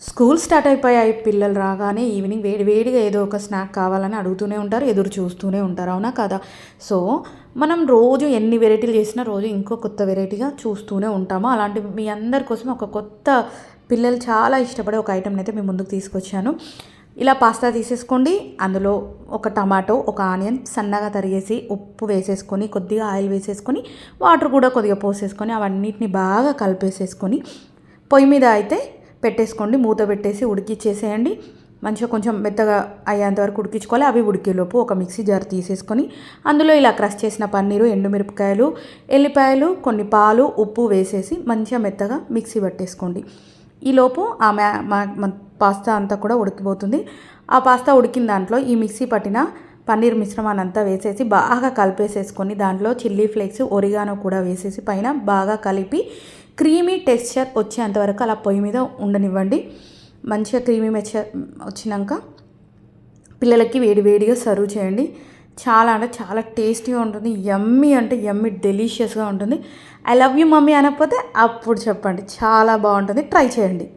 School start అయిపోయాయి. పిల్లలు రాగానే ఈవినింగ్ వేడివేడిగా ఏదో ఒక స్నాక్ కావాలని అడుగుతూనే ఉంటారు. ఎదురు చూస్తూనే ఉంటారు. అవునా కదా? సో, మనం రోజు ఎన్ని వెరైటీలు చేసినా రోజు ఇంకో కొత్త వెరైటీగా చూస్తూనే ఉంటాము. అలాంటి మీ అందరి కోసం ఒక కొత్త పిల్లలు చాలా ఇష్టపడే ఒక ఐటెంని అయితే మీ ముందుకు తీసుకొచ్చాను. ఇలా పాస్తా తీసేసుకోండి. అందులో ఒక టమాటో, ఒక ఆనియన్ సన్నగా తరిగేసి, ఉప్పు వేసేసుకొని, కొద్దిగా ఆయిల్ వేసేసుకొని, వాటర్ కూడా కొద్దిగా పోసేసుకొని, అవన్నిటిని బాగా కలిపేసేసుకొని, పొయ్యి మీద అయితే పెట్టేసుకోండి. మూత పెట్టేసి ఉడికిచ్చేసేయండి. మంచిగా కొంచెం మెత్తగా అయ్యేంత వరకు ఉడికించుకోవాలి. అవి ఉడికేలోపు ఒక మిక్సీ జార్ తీసేసుకొని అందులో ఇలా క్రష్ చేసిన పన్నీరు, ఎండుమిరపకాయలు, ఎల్లిపాయలు, కొన్ని పాలు, ఉప్పు వేసేసి మంచిగా మెత్తగా మిక్సీ పట్టేసుకోండి. ఈలోపు ఆ పాస్తా అంతా కూడా ఉడికిపోతుంది. ఆ పాస్తా ఉడికిన దాంట్లో ఈ మిక్సీ పట్టిన పన్నీర్ మిశ్రమాన్ని అంతా వేసేసి బాగా కలిపేసేసుకొని దాంట్లో చిల్లీ ఫ్లేక్స్, ఒరిగానో కూడా వేసేసి పైన బాగా కలిపి క్రీమీ టెక్స్చర్ వచ్చేంతవరకు అలా పొయ్యి మీద ఉండనివ్వండి. మంచిగా క్రీమీ వచ్చినాక పిల్లలకి వేడివేడిగా సర్వ్ చేయండి. చాలా అంటే చాలా టేస్టీగా ఉంటుంది. యమ్మీ అంటే యమ్మీ డెలీషియస్గా ఉంటుంది. ఐ లవ్ యూ మమ్మీ అనకపోతే అప్పుడు చెప్పండి. చాలా బాగుంటుంది. ట్రై చేయండి.